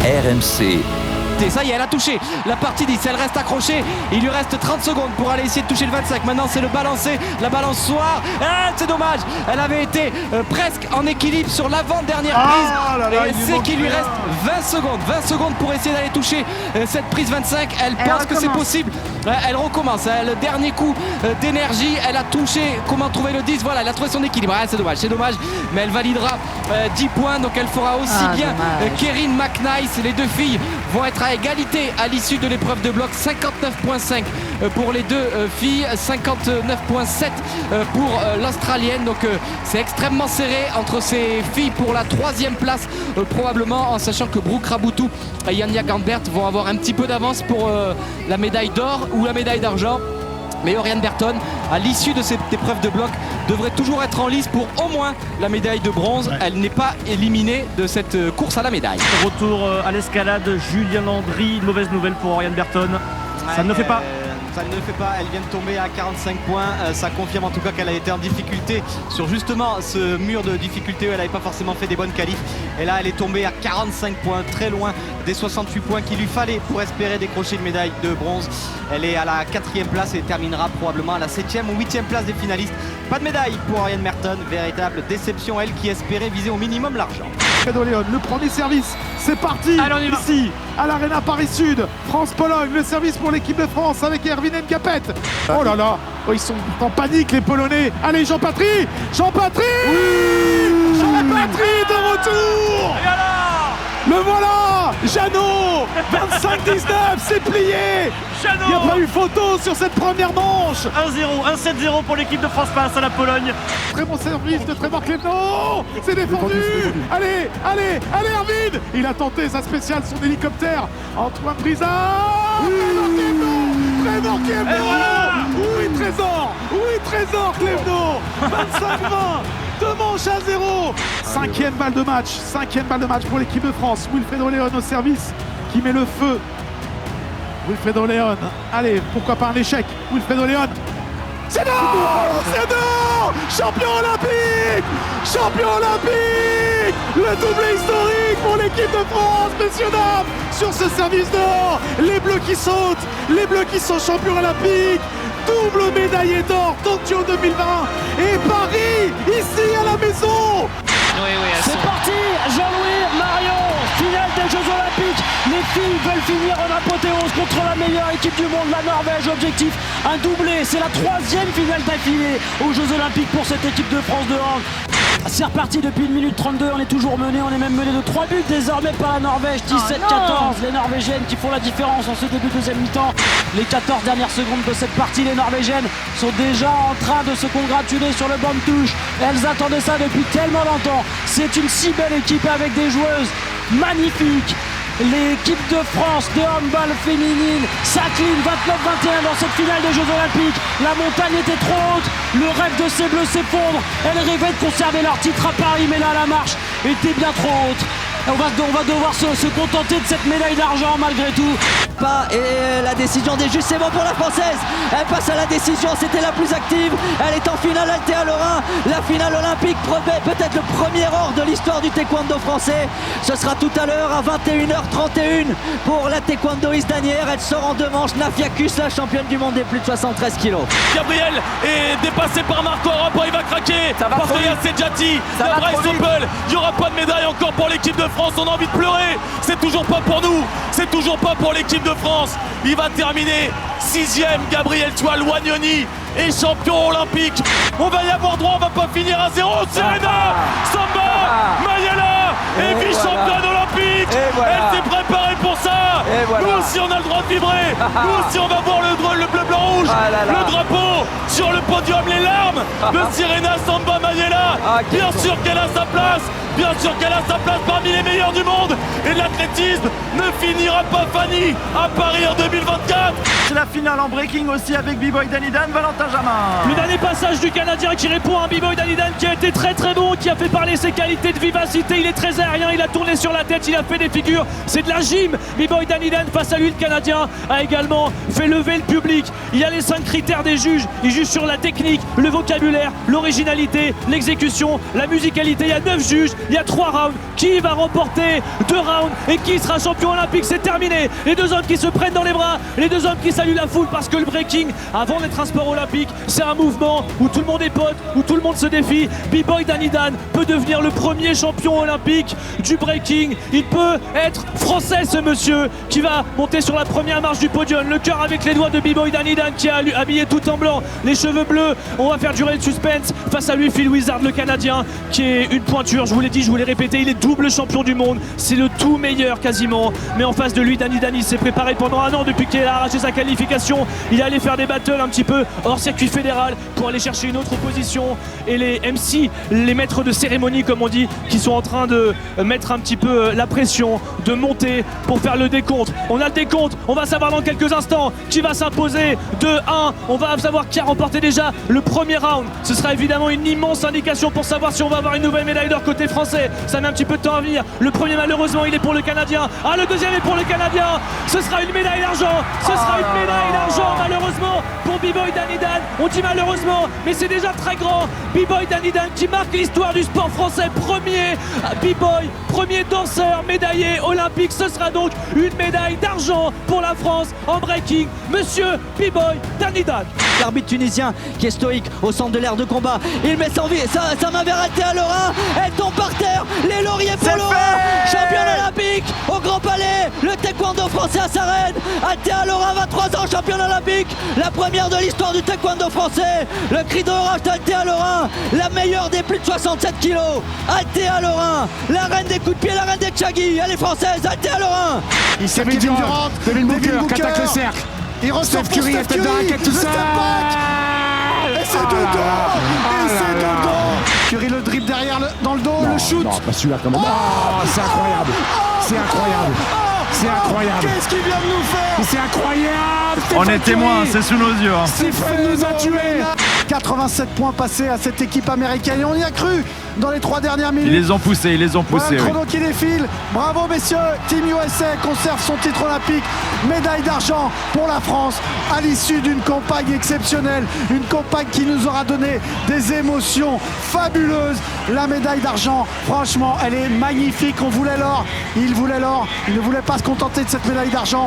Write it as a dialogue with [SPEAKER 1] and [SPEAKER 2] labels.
[SPEAKER 1] RMC.
[SPEAKER 2] Ça y est, elle a touché la partie 10, elle reste accrochée, il lui reste 30 secondes pour aller essayer de toucher le 25. Maintenant c'est le balancé, la balançoire, c'est dommage, elle avait été presque en équilibre sur l'avant-dernière prise, et c'est qu'il lui reste 20 secondes pour essayer d'aller toucher cette prise 25. Elle pense que c'est possible, elle recommence, le dernier coup d'énergie, elle a touché, comment trouver le 10, voilà, elle a trouvé son équilibre, c'est dommage, mais elle validera 10 points, donc elle fera aussi bien Kerrin McNice. Les deux filles vont être à égalité à l'issue de l'épreuve de bloc, 59,5 pour les deux filles, 59,7 pour l'Australienne, donc c'est extrêmement serré entre ces filles pour la 3e place probablement, en sachant que Brooke Raboutou et Janja Gambert vont avoir un petit peu d'avance pour la médaille d'or ou la médaille d'argent. Mais Oriane Berton, à l'issue de cette épreuve de bloc, devrait toujours être en lice pour au moins la médaille de bronze. Elle n'est pas éliminée de cette course à la médaille.
[SPEAKER 3] Retour à l'escalade, Julien Landry. Mauvaise nouvelle pour Oriane Berton. Ça ne le fait pas.
[SPEAKER 4] Ça ne le fait pas, elle vient de tomber à 45 points, ça confirme en tout cas qu'elle a été en difficulté sur justement ce mur de difficulté où elle n'avait pas forcément fait des bonnes qualifs, et là elle est tombée à 45 points, très loin des 68 points qu'il lui fallait pour espérer décrocher une médaille de bronze. Elle est à la 4e place et terminera probablement à la 7e ou 8e place des finalistes. Pas de médaille pour Oriane Berton, véritable déception, elle qui espérait viser au minimum l'argent.
[SPEAKER 5] Fredo Leon, le premier service, c'est parti.
[SPEAKER 3] Allez, on y va.
[SPEAKER 5] Ici, à l'Arena Paris Sud, France-Pologne, le service pour l'équipe de France avec Erwin Ngapet. Oh là là, ils sont en panique les Polonais. Allez Jean-Patry, Jean-Patry, Jean-Patry de retour. Le voilà, Jeannot, 25-19, c'est plié.
[SPEAKER 3] Jeannot.
[SPEAKER 5] Il n'y a pas eu photo sur cette première manche.
[SPEAKER 3] 1-0, 1-7-0 pour l'équipe de France face à la Pologne.
[SPEAKER 5] Très bon service de Trevor Clévenot. C'est défendu. Allez, Erwin. Il a tenté sa spéciale, son hélicoptère. Antoine Brizard. Trevor Clévenot. Oui, Trésor Clévenot. 25-20. 2 manches à 0. 5e balle de match pour l'équipe de France. Wilfredo Leon au service qui met le feu. Wilfredo Leon, allez, pourquoi pas un échec. Wilfredo Leon, c'est d'or. Champion olympique. Le doublé historique pour l'équipe de France, messieurs dames, sur ce service d'or. Les Bleus qui sont champions olympiques. Double médaillé d'or, Tokyo 2020 et Paris, ici à la maison.
[SPEAKER 6] C'est parti, Jean-Louis Marion, finale des Jeux Olympiques. Les filles veulent finir en apothéose contre la meilleure équipe du monde, la Norvège. Objectif, un doublé. C'est la 3e finale d'affilée aux Jeux Olympiques pour cette équipe de France de hand. C'est reparti depuis 1 minute 32, on est toujours mené, on est même mené de 3 buts désormais par la Norvège, 17-14, les Norvégiennes qui font la différence en ce début de deuxième mi-temps. Les 14 dernières secondes de cette partie, les Norvégiennes sont déjà en train de se congratuler sur le banc de touche. Elles attendaient ça depuis tellement longtemps. C'est une si belle équipe avec des joueuses magnifiques. L'équipe de France de handball féminine s'incline 29-21 dans cette finale des Jeux Olympiques. La montagne était trop haute, le rêve de ces Bleus s'effondre. Elles rêvaient de conserver leur titre à Paris, mais là la marche était bien trop haute. On va devoir se contenter de cette médaille d'argent malgré tout.
[SPEAKER 7] Et la décision des juges, c'est bon pour la Française. Elle passe à la décision, c'était la plus active. Elle est en finale, Althea Lorrain. La finale olympique, peut-être le premier or de l'histoire du taekwondo français. Ce sera tout à l'heure à 21h31 pour la taekwondoïste d'Anières. Elle sort en 2 manches. Nafia Kus, la championne du monde des plus de 73 kilos.
[SPEAKER 8] Gabriel est dépassé par Marco Arapo, il va craquer. Parce qu'il y a Sedjati, la Bryce Opel. Il n'y aura pas de médaille encore pour l'équipe de France. On a envie de pleurer. C'est toujours pas pour nous. C'est toujours pas pour l'équipe de France. Il va terminer 6e. Gabriel Toile-Wagnoni est champion olympique. On va y avoir droit. On va pas finir à 0. Serena Samba Mayela est vice-championne olympique. Elle s'est préparée pour ça. Nous aussi on a le droit de vibrer. Nous aussi on va voir le bleu blanc rouge, le drapeau sur le podium, les larmes de Serena Samba Mayela. Bien sûr qu'elle a sa place. Bien sûr qu'elle a sa place parmi les meilleurs du monde. Et l'athlétisme ne finira pas Fanny à Paris en 2024.
[SPEAKER 3] C'est la finale en breaking aussi avec B-Boy Danidan, Valentin Jamin.
[SPEAKER 6] Le dernier passage du Canadien qui répond à un B-Boy Danidan qui a été très très bon, qui a fait parler ses qualités de vivacité. Il est très aérien, il a tourné sur la tête, il a fait des figures. C'est de la gym. B-Boy Danidan, face à lui, le Canadien a également fait lever le public. Il y a les 5 critères des juges. il juge sur la technique, le vocabulaire, l'originalité, l'exécution, la musicalité. Il y a 9 juges, il y a 3 rounds. Qui va remporter 2 rounds et qui sera champion olympique? C'est terminé. Les deux hommes qui se prennent dans les bras, les deux hommes qui saluent la foule, parce que le breaking, avant d'être un sport olympique, c'est un mouvement où tout le monde est pote, où tout le monde se défie. B-Boy Danny Dan peut devenir le premier champion olympique du breaking. Il peut être français, ce monsieur, qui va monter sur la première marche du podium. Le cœur avec les doigts de B-Boy Danny Dan, qui est habillé tout en blanc, les cheveux bleus. On va faire durer le suspense. Face à lui, Phil Wizard, le Canadien, qui est une pointure. Je vous l'ai dit, je vous l'ai répété, il est double champion du monde. C'est le tout meilleur quasiment. Mais en face de lui, Danny Dan, il s'est préparé pendant un an depuis qu'il a arraché sa qualification. Il est allé faire des battles un petit peu hors circuit fédéral pour aller chercher une autre position. Et les MC, les maîtres de cérémonie comme on dit, qui sont en train de mettre un petit peu la pression, de monter pour faire le décompte. On a le décompte, on va savoir dans quelques instants qui va s'imposer 2-1. On va savoir qui a remporté déjà le premier round. Ce sera évidemment une immense indication pour savoir si on va avoir une nouvelle médaille d'or côté français. Ça met un petit peu de temps à venir. Le premier malheureusement il est pour le Canadien. Ah, le deuxième est pour le Canadien. Ce sera une médaille d'argent. Ce sera une médaille d'argent malheureusement pour B-Boy Danny Dan. On dit malheureusement, mais c'est déjà très grand. B-Boy Danny Dan qui marque l'histoire du sport français. Premier B-Boy, premier danseur médaillé olympique. Ce sera donc une médaille d'argent pour la France en breaking. Monsieur B-Boy Danny Dan.
[SPEAKER 7] L'arbitre tunisien qui est stoïque au centre de l'aire de combat. Il met sa main vers Althea Lorin. Elle tombe par terre. Les lauriers pour Lorin. Championne olympique au Grand Palais. Le taekwondo français à s'arrête. Althea Lorin, 23 ans, championne olympique. La première de l'histoire du taekwondo français. Le cri de rage d'Althea Lorin. La meilleure des plus de 67 kilos. Althea Lorin. La reine des coups de pied, la reine des tchagis. Elle est française. Althea Lorin.
[SPEAKER 1] Il s'est Kevin Durant. Devin Booker qui attaque le cercle. Il ressort Steph Curry, tête de raquette, tout ça. Et c'est dedans. Et c'est dedans. Curry le dribble derrière dans le dos, le shoot.
[SPEAKER 9] Non, pas celui-là quand même. Oh, c'est incroyable. C'est incroyable. C'est incroyable.
[SPEAKER 5] Qu'est-ce qu'il vient de nous faire?
[SPEAKER 9] C'est incroyable.
[SPEAKER 3] On est témoins, c'est sous nos yeux.
[SPEAKER 9] Stéphane nous a tués.
[SPEAKER 1] 87 points passés à cette équipe américaine et on y a cru dans les 3 dernières minutes.
[SPEAKER 3] Ils les ont poussés,
[SPEAKER 1] Voilà le chrono qui défile. Bravo messieurs, Team USA conserve son titre olympique. Médaille d'argent pour la France à l'issue d'une campagne exceptionnelle. Une campagne qui nous aura donné des émotions fabuleuses. La médaille d'argent, franchement, elle est magnifique. On voulait l'or, il voulait l'or. Il ne voulait pas se contenter de cette médaille d'argent.